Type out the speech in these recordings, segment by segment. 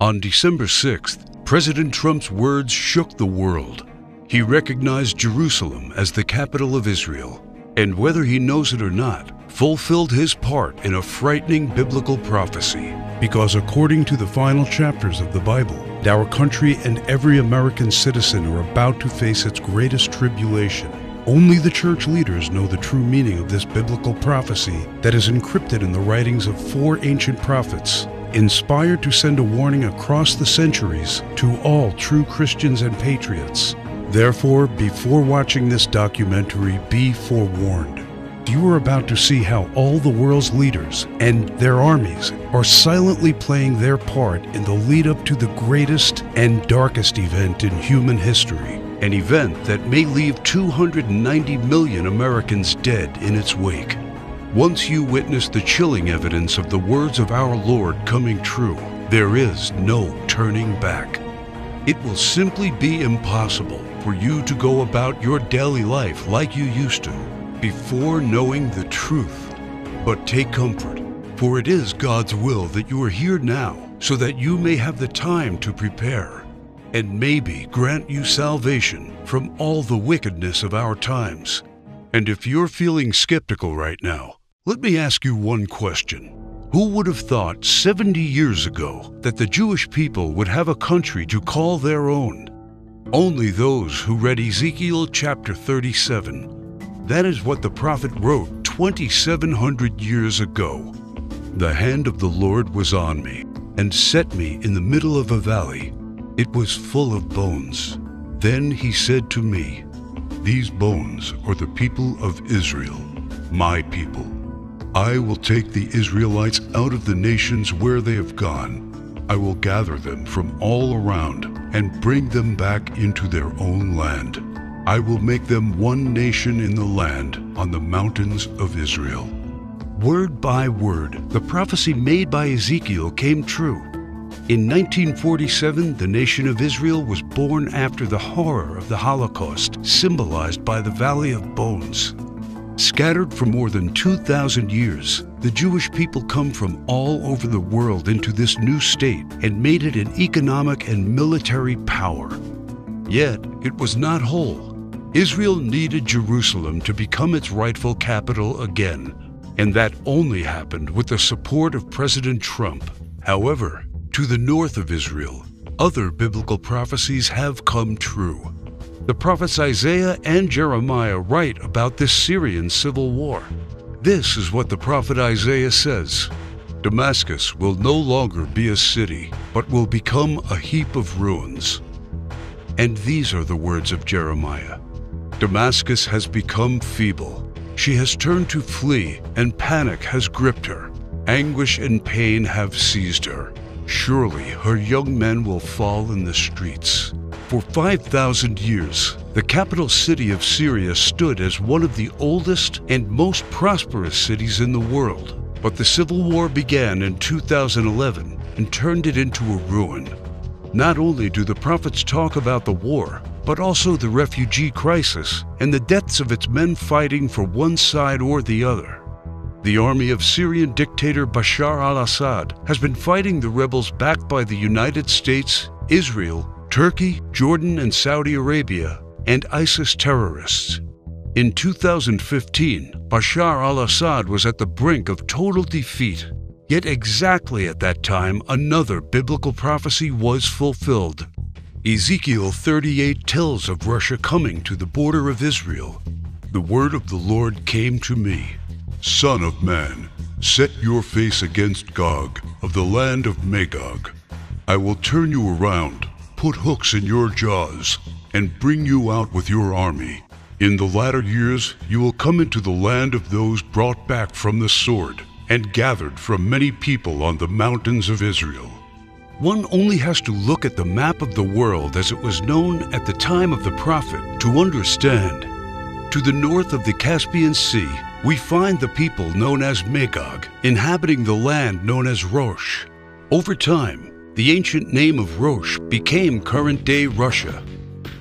On December 6th, President Trump's words shook the world. He recognized Jerusalem as the capital of Israel, and whether he knows it or not, fulfilled his part in a frightening biblical prophecy. Because according to the final chapters of the Bible, our country and every American citizen are about to face its greatest tribulation. Only the church leaders know the true meaning of this biblical prophecy that is encrypted in the writings of 4 ancient prophets, inspired to send a warning across the centuries to all true Christians and patriots. Therefore, before watching this documentary, be forewarned. You are about to see how all the world's leaders and their armies are silently playing their part in the lead up to the greatest and darkest event in human history, an event that may leave 290 million Americans dead in its wake. Once you witness the chilling evidence of the words of our Lord coming true, there is no turning back. It will simply be impossible for you to go about your daily life like you used to before knowing the truth. But take comfort, for it is God's will that you are here now so that you may have the time to prepare and maybe grant you salvation from all the wickedness of our times. And if you're feeling skeptical right now, let me ask you one question. Who would have thought 70 years ago that the Jewish people would have a country to call their own? Only those who read Ezekiel chapter 37. That is what the prophet wrote 2,700 years ago. The hand of the Lord was on me and set me in the middle of a valley. It was full of bones. Then he said to me, "These bones are the people of Israel, my people. I will take the Israelites out of the nations where they have gone. I will gather them from all around and bring them back into their own land. I will make them one nation in the land on the mountains of Israel." Word by word, the prophecy made by Ezekiel came true. In 1947, the nation of Israel was born after the horror of the Holocaust, symbolized by the Valley of Bones. Scattered for more than 2,000 years, the Jewish people come from all over the world into this new state and made it an economic and military power. Yet, it was not whole. Israel needed Jerusalem to become its rightful capital again, and that only happened with the support of President Trump. However, to the north of Israel, other biblical prophecies have come true. The prophets Isaiah and Jeremiah write about this Syrian civil war. This is what the prophet Isaiah says: "Damascus will no longer be a city, but will become a heap of ruins." And these are the words of Jeremiah: "Damascus has become feeble. She has turned to flee, and panic has gripped her. Anguish and pain have seized her. Surely her young men will fall in the streets." For 5,000 years, the capital city of Syria stood as one of the oldest and most prosperous cities in the world. But the civil war began in 2011 and turned it into a ruin. Not only do the prophets talk about the war, but also the refugee crisis and the deaths of its men fighting for one side or the other. The army of Syrian dictator Bashar al-Assad has been fighting the rebels backed by the United States, Israel, Turkey, Jordan, and Saudi Arabia, and ISIS terrorists. In 2015, Bashar al-Assad was at the brink of total defeat. Yet exactly at that time, another biblical prophecy was fulfilled. Ezekiel 38 tells of Russia coming to the border of Israel. The word of the Lord came to me: "Son of man, set your face against Gog of the land of Magog. I will turn you around, put hooks in your jaws, and bring you out with your army. In the latter years you will come into the land of those brought back from the sword and gathered from many people on the mountains of Israel." One only has to look at the map of the world as it was known at the time of the prophet to understand. To the north of the Caspian Sea, we find the people known as Magog, inhabiting the land known as Rosh. Over time, the ancient name of Rosh became current-day Russia.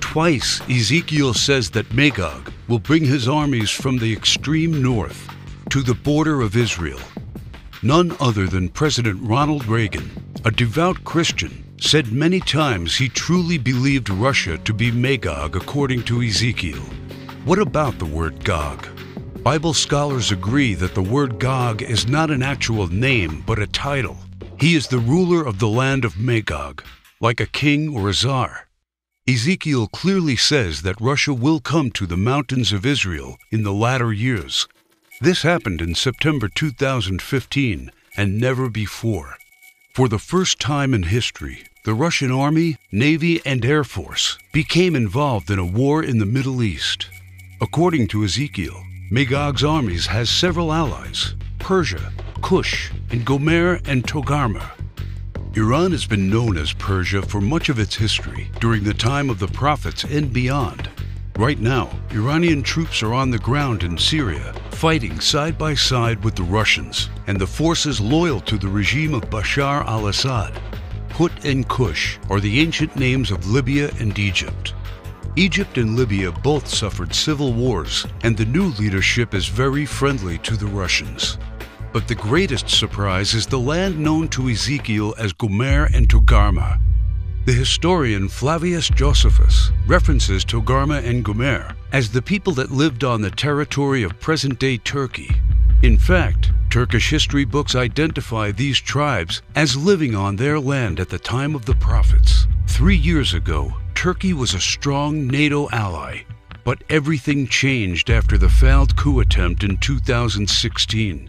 Twice, Ezekiel says that Magog will bring his armies from the extreme north to the border of Israel. None other than President Ronald Reagan, a devout Christian, said many times he truly believed Russia to be Magog according to Ezekiel. What about the word Gog? Bible scholars agree that the word Gog is not an actual name, but a title. He is the ruler of the land of Magog, like a king or a czar. Ezekiel clearly says that Russia will come to the mountains of Israel in the latter years. This happened in September 2015 and never before. For the first time in history, the Russian Army, Navy, and Air Force became involved in a war in the Middle East. According to Ezekiel, Magog's armies has several allies: Persia, Kush, and Gomer and Togarmah. Iran has been known as Persia for much of its history, during the time of the prophets and beyond. Right now, Iranian troops are on the ground in Syria, fighting side by side with the Russians and the forces loyal to the regime of Bashar al-Assad. Put and Kush are the ancient names of Libya and Egypt. Egypt and Libya both suffered civil wars, and the new leadership is very friendly to the Russians. But the greatest surprise is the land known to Ezekiel as Gomer and Togarmah. The historian Flavius Josephus references Togarmah and Gomer as the people that lived on the territory of present-day Turkey. In fact, Turkish history books identify these tribes as living on their land at the time of the prophets. 3 years ago, Turkey was a strong NATO ally, but everything changed after the failed coup attempt in 2016.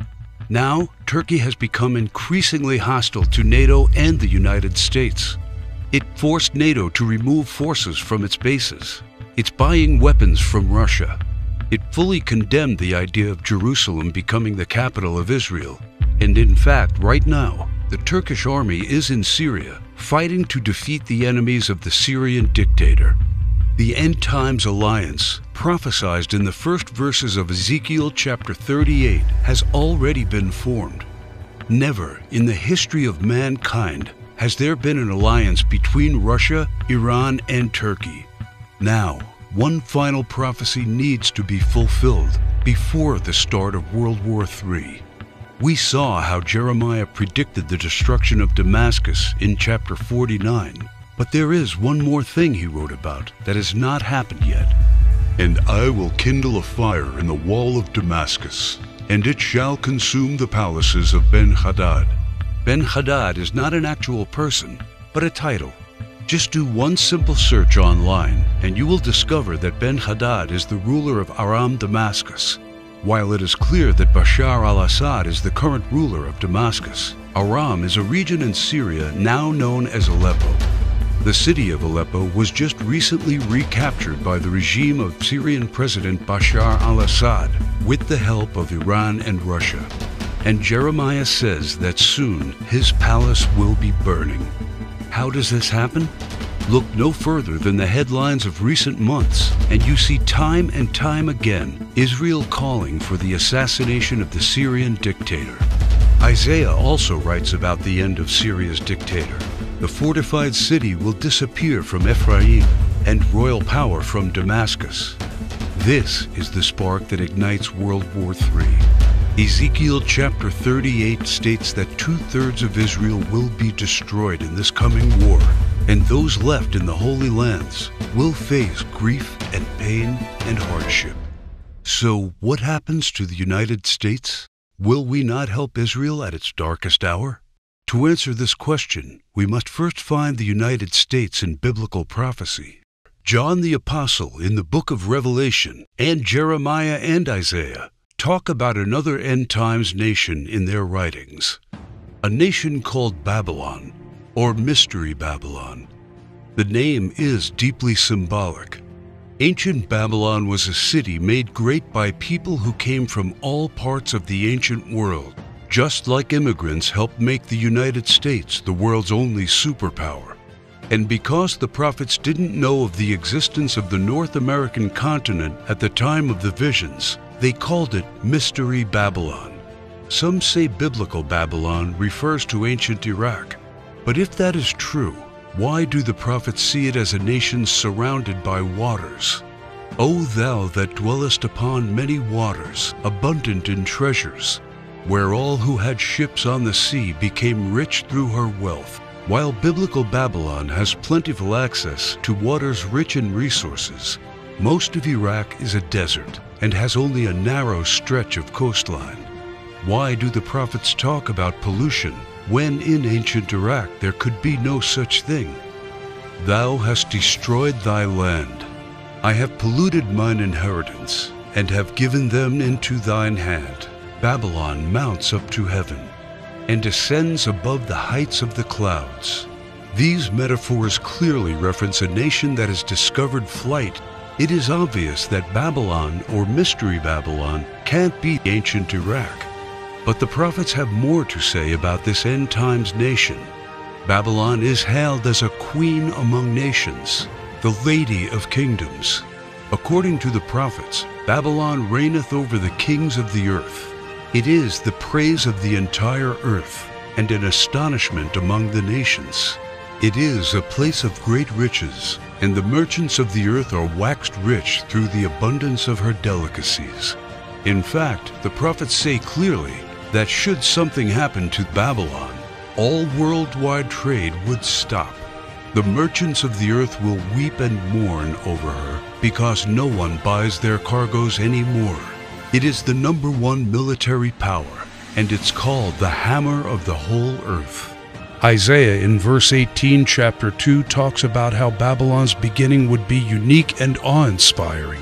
Now, Turkey has become increasingly hostile to NATO and the United States. It forced NATO to remove forces from its bases. It's buying weapons from Russia. It fully condemned the idea of Jerusalem becoming the capital of Israel. And in fact, right now, the Turkish army is in Syria, fighting to defeat the enemies of the Syrian dictator. The End Times Alliance, prophesied in the first verses of Ezekiel chapter 38, has already been formed. Never in the history of mankind has there been an alliance between Russia, Iran, and Turkey. Now, one final prophecy needs to be fulfilled before the start of World War III. We saw how Jeremiah predicted the destruction of Damascus in chapter 49, but there is one more thing he wrote about that has not happened yet. And I will kindle a fire in the wall of Damascus, and it shall consume the palaces of Ben-Hadad. Ben-Hadad is not an actual person, but a title. Just do one simple search online, and you will discover that Ben-Hadad is the ruler of Aram Damascus. While it is clear that Bashar al-Assad is the current ruler of Damascus, Aram is a region in Syria now known as Aleppo. The city of Aleppo was just recently recaptured by the regime of Syrian President Bashar al-Assad with the help of Iran and Russia. And Jeremiah says that soon his palace will be burning. How does this happen? Look no further than the headlines of recent months, and you see time and time again Israel calling for the assassination of the Syrian dictator. Isaiah also writes about the end of Syria's dictator. The fortified city will disappear from Ephraim and royal power from Damascus. This is the spark that ignites World War III. Ezekiel chapter 38 states that 2/3 of Israel will be destroyed in this coming war, and those left in the Holy Lands will face grief and pain and hardship. So what happens to the United States? Will we not help Israel at its darkest hour? To answer this question, we must first find the United States in biblical prophecy. John the Apostle in the book of Revelation and Jeremiah and Isaiah talk about another end times nation in their writings. A nation called Babylon, or Mystery Babylon. The name is deeply symbolic. Ancient Babylon was a city made great by people who came from all parts of the ancient world, just like immigrants helped make the United States the world's only superpower. And because the prophets didn't know of the existence of the North American continent at the time of the visions, they called it Mystery Babylon. Some say biblical Babylon refers to ancient Iraq. But if that is true, why do the prophets see it as a nation surrounded by waters? O thou that dwellest upon many waters, abundant in treasures, where all who had ships on the sea became rich through her wealth, While biblical Babylon has plentiful access to waters rich in resources, most of Iraq is a desert and has only a narrow stretch of coastline. Why do the prophets talk about pollution when in ancient Iraq there could be no such thing? Thou hast destroyed thy land. I have polluted mine inheritance, and have given them into thine hand. Babylon mounts up to heaven, and descends above the heights of the clouds. These metaphors clearly reference a nation that has discovered flight. It is obvious that Babylon, or Mystery Babylon, can't be ancient Iraq. But the prophets have more to say about this end times nation. Babylon is hailed as a queen among nations, the lady of kingdoms. According to the prophets, Babylon reigneth over the kings of the earth. It is the praise of the entire earth, and an astonishment among the nations. It is a place of great riches, and the merchants of the earth are waxed rich through the abundance of her delicacies. In fact, the prophets say clearly that should something happen to Babylon, all worldwide trade would stop. The merchants of the earth will weep and mourn over her, because no one buys their cargoes anymore. It is the #1 military power, and it's called the hammer of the whole earth. Isaiah in verse 18, chapter 2, talks about how Babylon's beginning would be unique and awe-inspiring.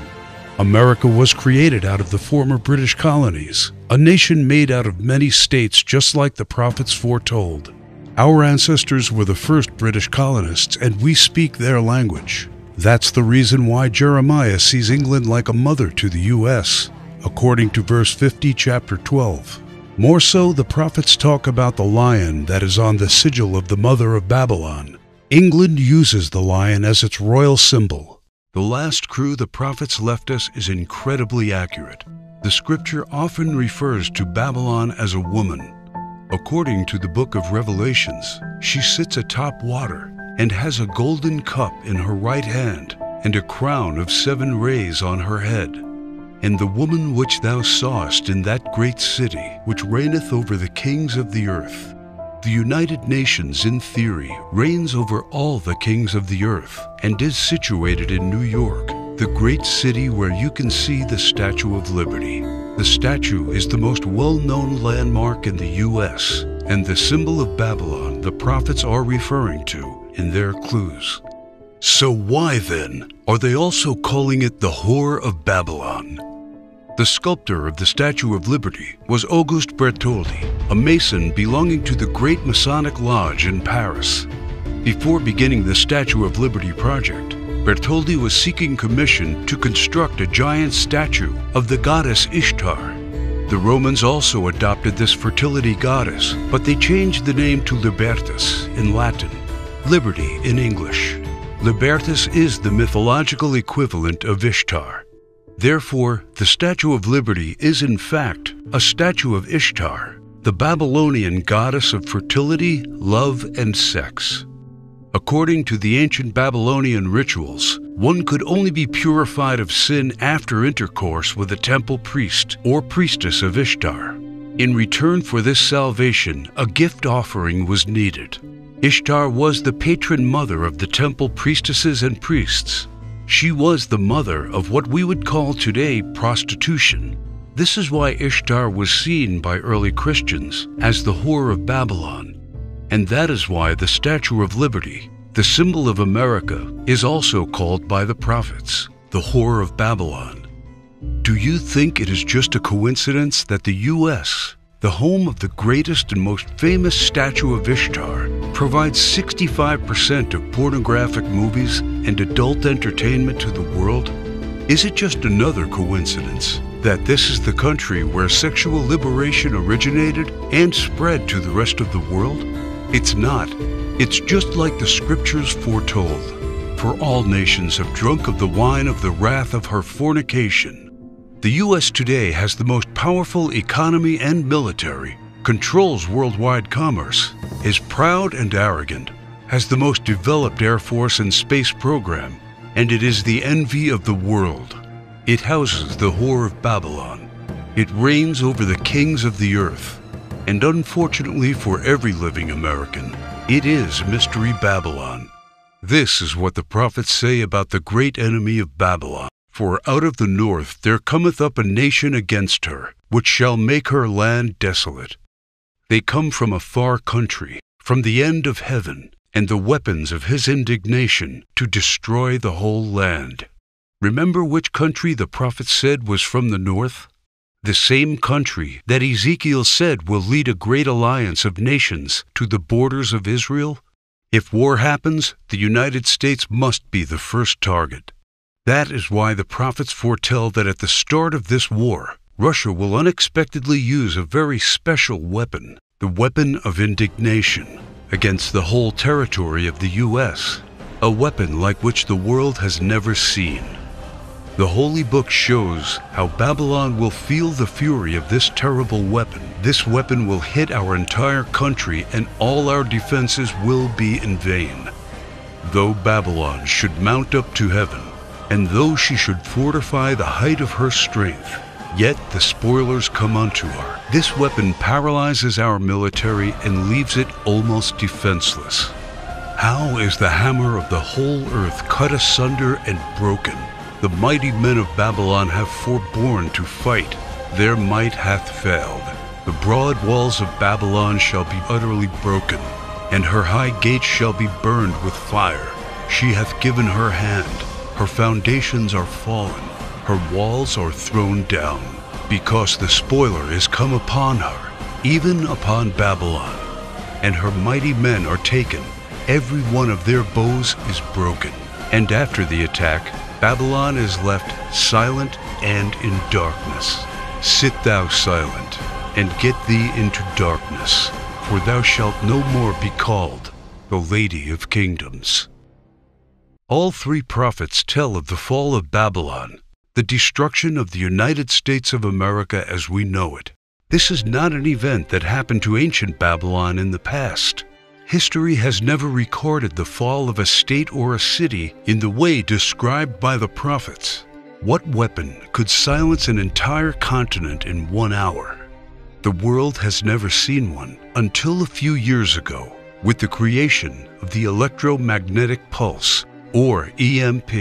America was created out of the former British colonies, a nation made out of many states just like the prophets foretold. Our ancestors were the first British colonists, and we speak their language. That's the reason why Jeremiah sees England like a mother to the U.S., according to verse 50, chapter 12. More so, the prophets talk about the lion that is on the sigil of the mother of Babylon. England uses the lion as its royal symbol. The last crew the prophets left us is incredibly accurate. The scripture often refers to Babylon as a woman. According to the book of Revelations, she sits atop water and has a golden cup in her right hand and a crown of 7 rays on her head. And the woman which thou sawest in that great city, which reigneth over the kings of the earth. The United Nations, in theory, reigns over all the kings of the earth, and is situated in New York, the great city where you can see the Statue of Liberty. The statue is the most well-known landmark in the U.S., and the symbol of Babylon the prophets are referring to in their clues. So why, then, are they also calling it the Whore of Babylon? The sculptor of the Statue of Liberty was Auguste Bertholdi, a Mason belonging to the Great Masonic Lodge in Paris. Before beginning the Statue of Liberty project, Bertholdi was seeking commission to construct a giant statue of the goddess Ishtar. The Romans also adopted this fertility goddess, but they changed the name to Libertas in Latin, Liberty in English. Libertas is the mythological equivalent of Ishtar. Therefore, the Statue of Liberty is in fact a statue of Ishtar, the Babylonian goddess of fertility, love, and sex. According to the ancient Babylonian rituals, one could only be purified of sin after intercourse with a temple priest or priestess of Ishtar. In return for this salvation, a gift offering was needed. Ishtar was the patron mother of the temple priestesses and priests. She was the mother of what we would call today prostitution. This is why Ishtar was seen by early Christians as the Whore of Babylon. And that is why the Statue of Liberty, the symbol of America, is also called by the prophets the Whore of Babylon. Do you think it is just a coincidence that the U.S., the home of the greatest and most famous statue of Ishtar, provides 65% of pornographic movies and adult entertainment to the world? Is it just another coincidence that this is the country where sexual liberation originated and spread to the rest of the world? It's not. It's just like the scriptures foretold. For all nations have drunk of the wine of the wrath of her fornication. The U.S. today has the most powerful economy and military, controls worldwide commerce, is proud and arrogant, has the most developed Air Force and space program, and it is the envy of the world. It houses the Whore of Babylon. It reigns over the kings of the earth. And unfortunately for every living American, It is Mystery Babylon. This is what the prophets say about the great enemy of Babylon. For out of the north there cometh up a nation against her, which shall make her land desolate. They come from a far country, from the end of heaven, and the weapons of his indignation to destroy the whole land. Remember which country the prophet said was from the north? The same country that Ezekiel said will lead a great alliance of nations to the borders of Israel? If war happens, the United States must be the first target. That is why the prophets foretell that at the start of this war, Russia will unexpectedly use a very special weapon, the weapon of indignation, against the whole territory of the U.S., a weapon like which the world has never seen. The Holy Book shows how Babylon will feel the fury of this terrible weapon. This weapon will hit our entire country and all our defenses will be in vain. Though Babylon should mount up to heaven, and though she should fortify the height of her strength, yet the spoilers come unto her. This weapon paralyzes our military and leaves it almost defenseless. How is the hammer of the whole earth cut asunder and broken? The mighty men of Babylon have forborne to fight. Their might hath failed. The broad walls of Babylon shall be utterly broken, and her high gates shall be burned with fire. She hath given her hand. Her foundations are fallen. Her walls are thrown down, because the spoiler is come upon her, even upon Babylon. And her mighty men are taken. Every one of their bows is broken. And after the attack, Babylon is left silent and in darkness. Sit thou silent, and get thee into darkness, for thou shalt no more be called the Lady of Kingdoms. All three prophets tell of the fall of Babylon, the destruction of the United States of America as we know it. This is not an event that happened to ancient Babylon in the past. History has never recorded the fall of a state or a city in the way described by the prophets. What weapon could silence an entire continent in 1 hour? The world has never seen one until a few years ago, with the creation of the electromagnetic pulse, or EMP.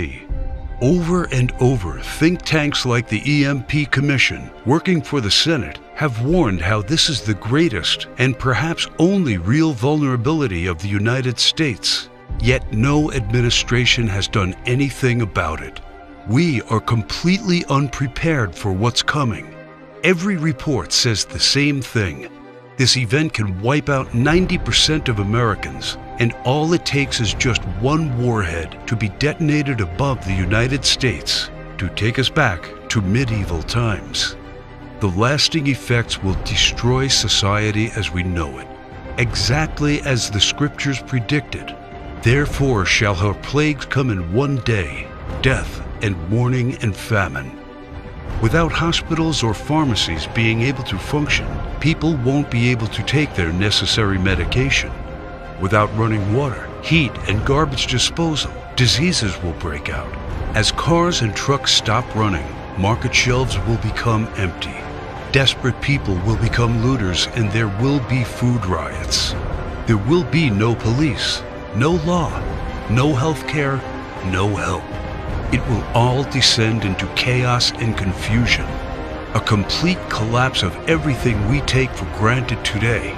Over and over, think tanks like the EMP Commission, working for the Senate, have warned how this is the greatest and perhaps only real vulnerability of the United States. Yet no administration has done anything about it. We are completely unprepared for what's coming. Every report says the same thing. This event can wipe out 90% of Americans, and all it takes is just one warhead to be detonated above the United States to take us back to medieval times. The lasting effects will destroy society as we know it, exactly as the scriptures predicted. Therefore shall her plagues come in one day, death and mourning and famine. Without hospitals or pharmacies being able to function, people won't be able to take their necessary medication. Without running water, heat, and garbage disposal, diseases will break out. As cars and trucks stop running, market shelves will become empty. Desperate people will become looters, and there will be food riots. There will be no police, no law, no health care, no help. It will all descend into chaos and confusion, a complete collapse of everything we take for granted today.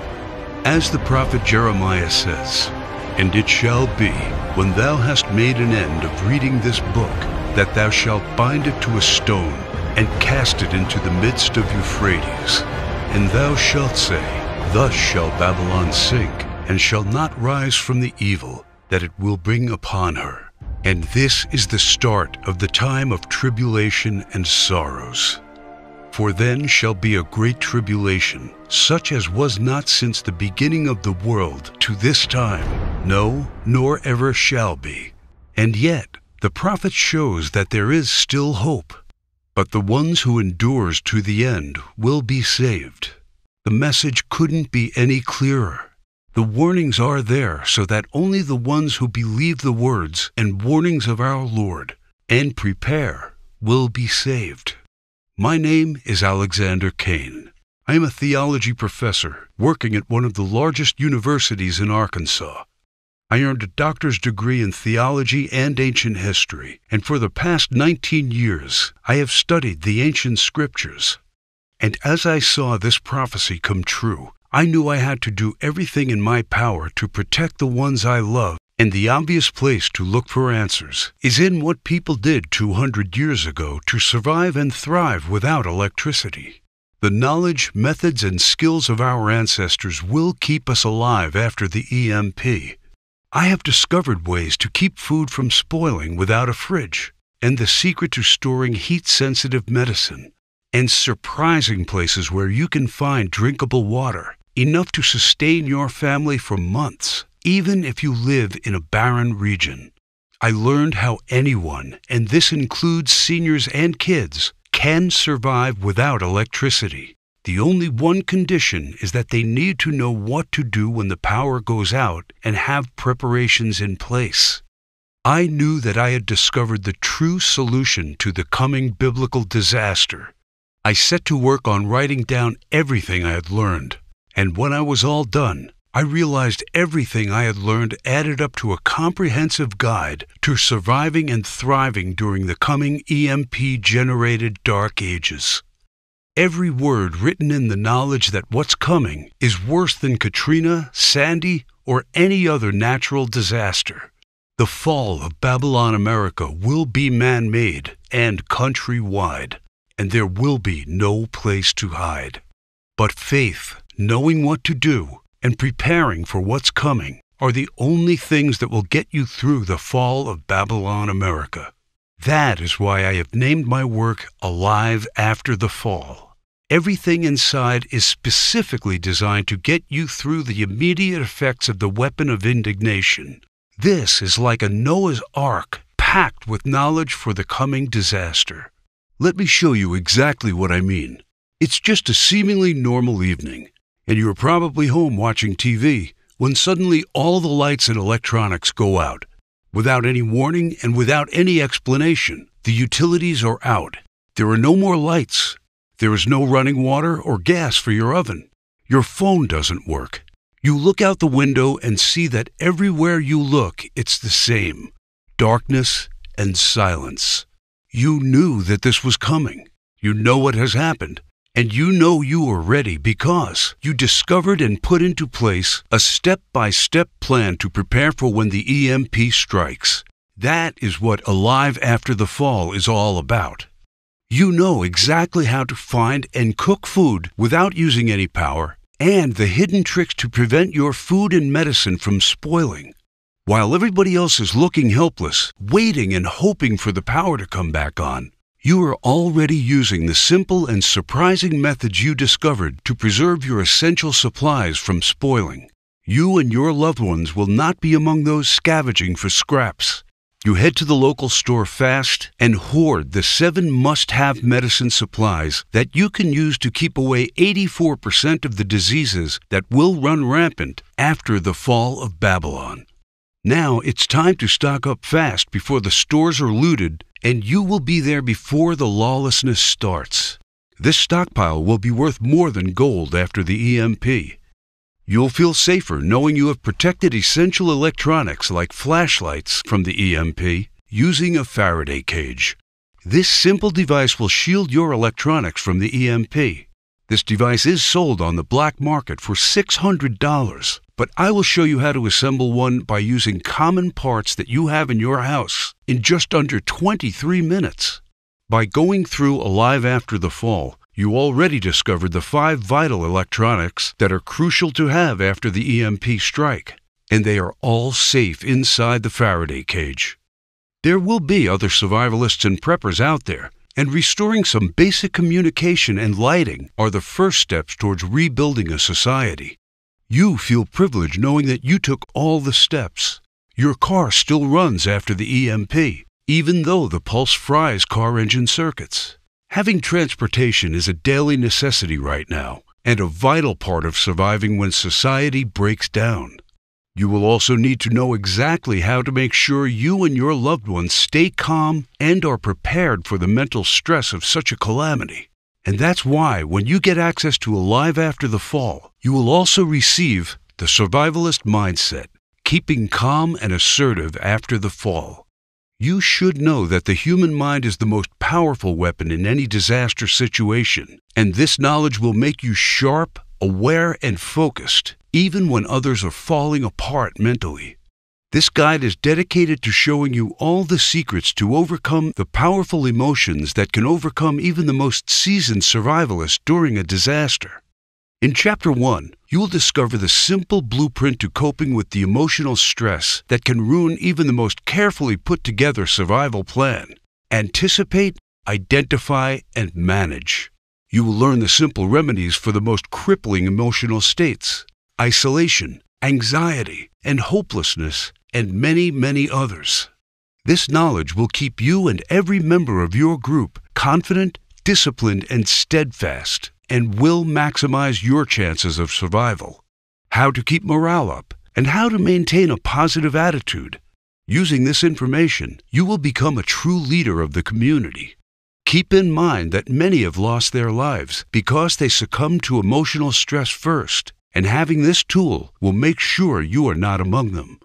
As the prophet Jeremiah says, "And it shall be, when thou hast made an end of reading this book, that thou shalt bind it to a stone, and cast it into the midst of Euphrates. And thou shalt say, Thus shall Babylon sink, and shall not rise from the evil that it will bring upon her. And this is the start of the time of tribulation and sorrows. For then shall be a great tribulation, such as was not since the beginning of the world to this time, no, nor ever shall be." And yet, the prophet shows that there is still hope. But the ones who endures to the end will be saved. The message couldn't be any clearer. The warnings are there so that only the ones who believe the words and warnings of our Lord and prepare will be saved. My name is Alexander Kane. I am a theology professor working at one of the largest universities in Arkansas. I earned a doctor's degree in theology and ancient history, and for the past 19 years, I have studied the ancient scriptures. And as I saw this prophecy come true, I knew I had to do everything in my power to protect the ones I love, and the obvious place to look for answers is in what people did 200 years ago to survive and thrive without electricity. The knowledge, methods, and skills of our ancestors will keep us alive after the EMP. I have discovered ways to keep food from spoiling without a fridge, and the secret to storing heat-sensitive medicine, and surprising places where you can find drinkable water, enough to sustain your family for months, even if you live in a barren region. I learned how anyone, and this includes seniors and kids, can survive without electricity. The only one condition is that they need to know what to do when the power goes out and have preparations in place. I knew that I had discovered the true solution to the coming biblical disaster. I set to work on writing down everything I had learned, and when I was all done, I realized everything I had learned added up to a comprehensive guide to surviving and thriving during the coming EMP-generated dark ages. Every word written in the knowledge that what's coming is worse than Katrina, Sandy, or any other natural disaster. The fall of Babylon America will be man-made and countrywide, and there will be no place to hide. But faith, knowing what to do, and preparing for what's coming are the only things that will get you through the fall of Babylon America. That is why I have named my work Alive After the Fall. Everything inside is specifically designed to get you through the immediate effects of the weapon of indignation. This is like a Noah's Ark packed with knowledge for the coming disaster. Let me show you exactly what I mean. It's just a seemingly normal evening, and you are probably home watching TV when suddenly all the lights and electronics go out. Without any warning and without any explanation, the utilities are out. There are no more lights. There is no running water or gas for your oven. Your phone doesn't work. You look out the window and see that everywhere you look, it's the same: darkness and silence. You knew that this was coming. You know what has happened. And you know you are ready because you discovered and put into place a step-by-step plan to prepare for when the EMP strikes. That is what Alive After the Fall is all about. You know exactly how to find and cook food without using any power, and the hidden tricks to prevent your food and medicine from spoiling. While everybody else is looking helpless, waiting and hoping for the power to come back on, you are already using the simple and surprising methods you discovered to preserve your essential supplies from spoiling. You and your loved ones will not be among those scavenging for scraps. You head to the local store fast and hoard the 7 must-have medicine supplies that you can use to keep away 84% of the diseases that will run rampant after the fall of Babylon. Now it's time to stock up fast before the stores are looted, and you will be there before the lawlessness starts. This stockpile will be worth more than gold after the EMP. You'll feel safer knowing you have protected essential electronics like flashlights from the EMP using a Faraday cage. This simple device will shield your electronics from the EMP. This device is sold on the black market for $600, but I will show you how to assemble one by using common parts that you have in your house in just under 23 minutes. By going through Alive After the Fall, you already discovered the 5 vital electronics that are crucial to have after the EMP strike, and they are all safe inside the Faraday cage. There will be other survivalists and preppers out there, and restoring some basic communication and lighting are the first steps towards rebuilding a society. You feel privileged knowing that you took all the steps. Your car still runs after the EMP, even though the pulse fries car engine circuits. Having transportation is a daily necessity right now, and a vital part of surviving when society breaks down. You will also need to know exactly how to make sure you and your loved ones stay calm and are prepared for the mental stress of such a calamity. And that's why when you get access to Alive After the Fall, you will also receive the survivalist mindset, keeping calm and assertive after the fall. You should know that the human mind is the most powerful weapon in any disaster situation, and this knowledge will make you sharp, aware, and focused, even when others are falling apart mentally. This guide is dedicated to showing you all the secrets to overcome the powerful emotions that can overcome even the most seasoned survivalist during a disaster. In Chapter 1, you will discover the simple blueprint to coping with the emotional stress that can ruin even the most carefully put together survival plan. Anticipate, identify, and manage. You will learn the simple remedies for the most crippling emotional states: isolation, anxiety, and hopelessness, and many, many others. This knowledge will keep you and every member of your group confident, disciplined, and steadfast, and will maximize your chances of survival. How to keep morale up, and how to maintain a positive attitude. Using this information, you will become a true leader of the community. Keep in mind that many have lost their lives because they succumbed to emotional stress first, and having this tool will make sure you are not among them.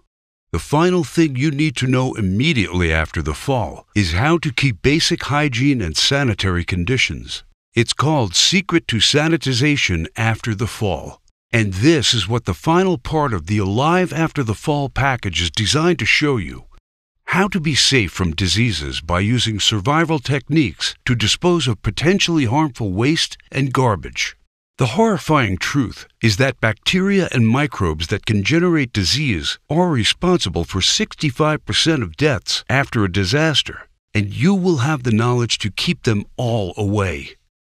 The final thing you need to know immediately after the fall is how to keep basic hygiene and sanitary conditions. It's called Secret to Sanitization After the Fall. And this is what the final part of the Alive After the Fall package is designed to show you. How to be safe from diseases by using survival techniques to dispose of potentially harmful waste and garbage. The horrifying truth is that bacteria and microbes that can generate disease are responsible for 65% of deaths after a disaster, and you will have the knowledge to keep them all away.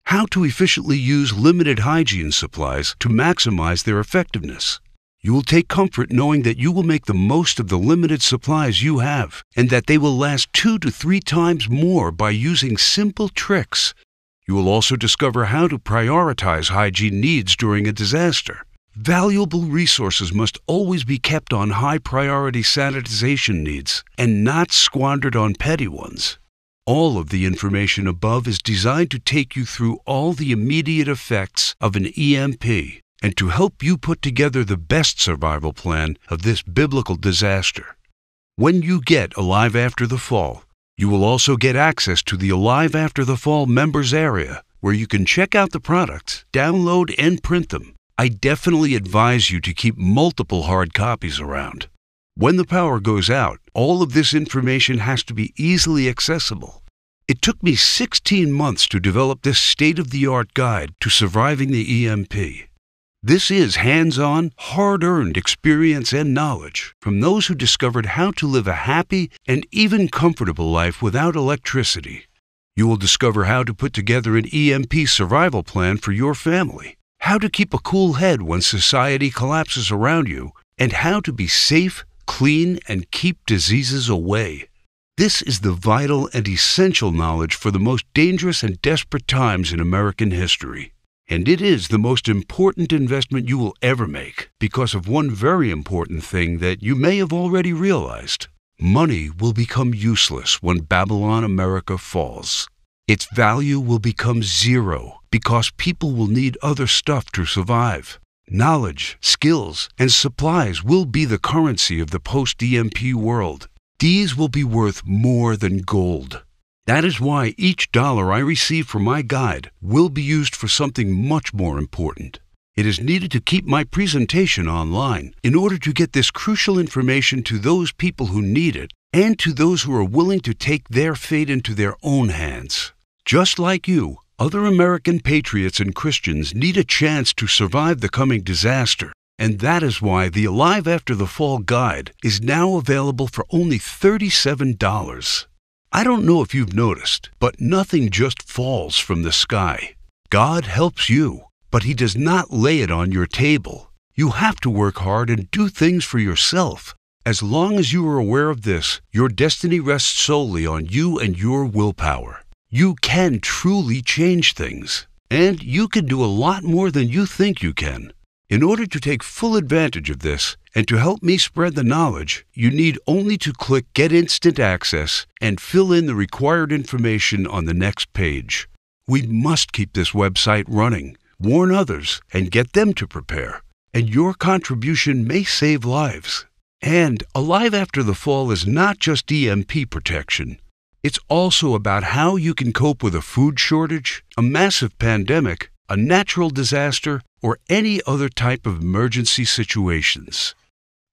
How to efficiently use limited hygiene supplies to maximize their effectiveness. You will take comfort knowing that you will make the most of the limited supplies you have, and that they will last 2 to 3 times more by using simple tricks. You will also discover how to prioritize hygiene needs during a disaster. Valuable resources must always be kept on high-priority sanitization needs and not squandered on petty ones. All of the information above is designed to take you through all the immediate effects of an EMP and to help you put together the best survival plan of this biblical disaster. When you get Alive After the Fall, you will also get access to the Alive After the Fall members area, where you can check out the products, download, and print them. I definitely advise you to keep multiple hard copies around. When the power goes out, all of this information has to be easily accessible. It took me 16 months to develop this state-of-the-art guide to surviving the EMP. This is hands-on, hard-earned experience and knowledge from those who discovered how to live a happy and even comfortable life without electricity. You will discover how to put together an EMP survival plan for your family, how to keep a cool head when society collapses around you, and how to be safe, clean, and keep diseases away. This is the vital and essential knowledge for the most dangerous and desperate times in American history. And it is the most important investment you will ever make because of one very important thing that you may have already realized. Money will become useless when Babylon America falls. Its value will become zero because people will need other stuff to survive. Knowledge, skills, and supplies will be the currency of the post-EMP world. These will be worth more than gold. That is why each dollar I receive from my guide will be used for something much more important. It is needed to keep my presentation online in order to get this crucial information to those people who need it and to those who are willing to take their fate into their own hands. Just like you, other American patriots and Christians need a chance to survive the coming disaster, and that is why the Alive After the Fall guide is now available for only $37. I don't know if you've noticed, but nothing just falls from the sky. God helps you, but He does not lay it on your table. You have to work hard and do things for yourself. As long as you are aware of this, your destiny rests solely on you and your willpower. You can truly change things, and you can do a lot more than you think you can. In order to take full advantage of this and to help me spread the knowledge, you need only to click Get Instant Access and fill in the required information on the next page. We must keep this website running, warn others, and get them to prepare. And your contribution may save lives. And Alive After the Fall is not just EMP protection. It's also about how you can cope with a food shortage, a massive pandemic, a natural disaster, or any other type of emergency situations.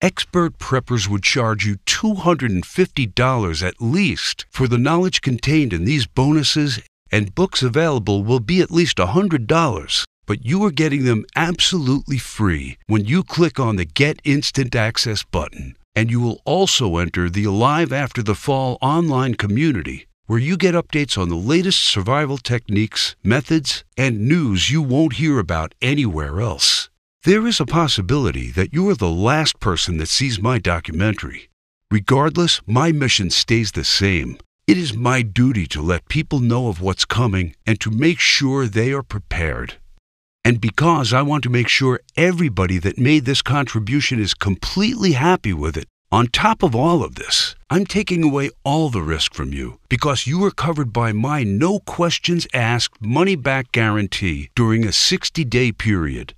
Expert preppers would charge you $250 at least for the knowledge contained in these bonuses, and books available will be at least $100. But you are getting them absolutely free when you click on the Get Instant Access button. And you will also enter the Alive After the Fall online community, where you get updates on the latest survival techniques, methods, and news you won't hear about anywhere else. There is a possibility that you are the last person that sees my documentary. Regardless, my mission stays the same. It is my duty to let people know of what's coming and to make sure they are prepared. And because I want to make sure everybody that made this contribution is completely happy with it, on top of all of this, I'm taking away all the risk from you because you are covered by my no questions asked money-back guarantee during a 60-day period.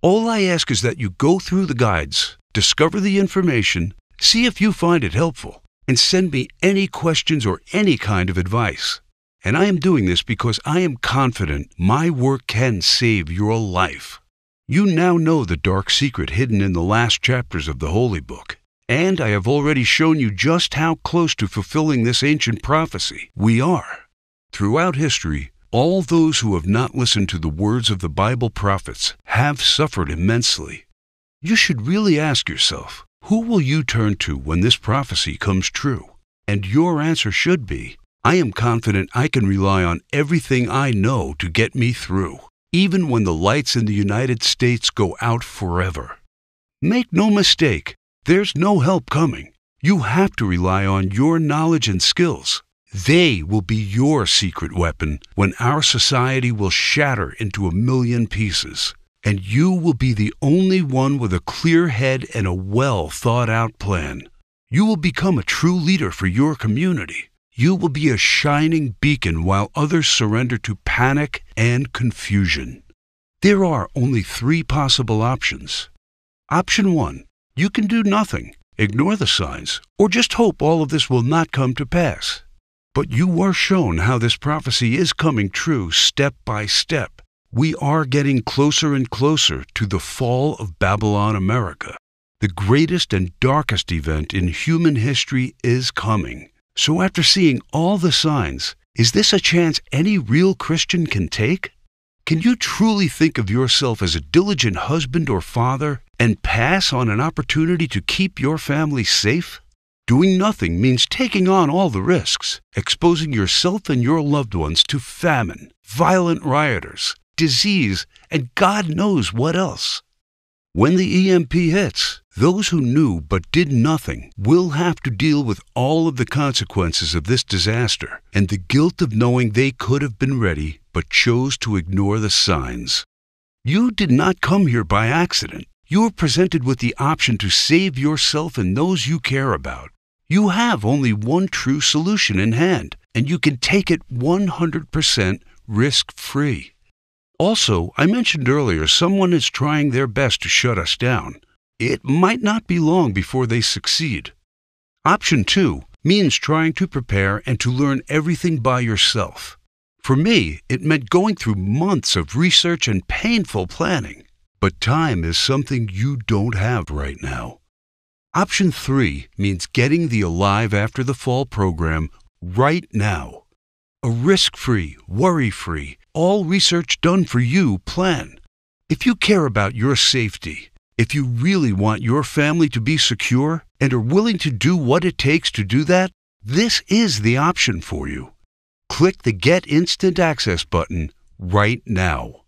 All I ask is that you go through the guides, discover the information, see if you find it helpful, and send me any questions or any kind of advice. And I am doing this because I am confident my work can save your life. You now know the dark secret hidden in the last chapters of the Holy Book. And I have already shown you just how close to fulfilling this ancient prophecy we are. Throughout history, all those who have not listened to the words of the Bible prophets have suffered immensely. You should really ask yourself, who will you turn to when this prophecy comes true? And your answer should be, I am confident I can rely on everything I know to get me through, even when the lights in the United States go out forever. Make no mistake, there's no help coming. You have to rely on your knowledge and skills. They will be your secret weapon when our society will shatter into 1,000,000 pieces. And you will be the only one with a clear head and a well-thought-out plan. You will become a true leader for your community. You will be a shining beacon while others surrender to panic and confusion. There are only 3 possible options. Option 1, you can do nothing, ignore the signs, or just hope all of this will not come to pass. But you are shown how this prophecy is coming true step by step. We are getting closer and closer to the fall of Babylon America. The greatest and darkest event in human history is coming. So after seeing all the signs, is this a chance any real Christian can take? Can you truly think of yourself as a diligent husband or father and pass on an opportunity to keep your family safe? Doing nothing means taking on all the risks, exposing yourself and your loved ones to famine, violent rioters, disease, and God knows what else. When the EMP hits, those who knew but did nothing will have to deal with all of the consequences of this disaster and the guilt of knowing they could have been ready but chose to ignore the signs. You did not come here by accident. You were presented with the option to save yourself and those you care about. You have only one true solution in hand, and you can take it 100% risk-free. Also, I mentioned earlier someone is trying their best to shut us down. It might not be long before they succeed. Option 2 means trying to prepare and to learn everything by yourself. For me, it meant going through months of research and painful planning. But time is something you don't have right now. Option 3 means getting the Alive After the Fall program right now. A risk-free, worry-free, all research done for you plan. If you care about your safety, if you really want your family to be secure and are willing to do what it takes to do that, this is the option for you. Click the Get Instant Access button right now.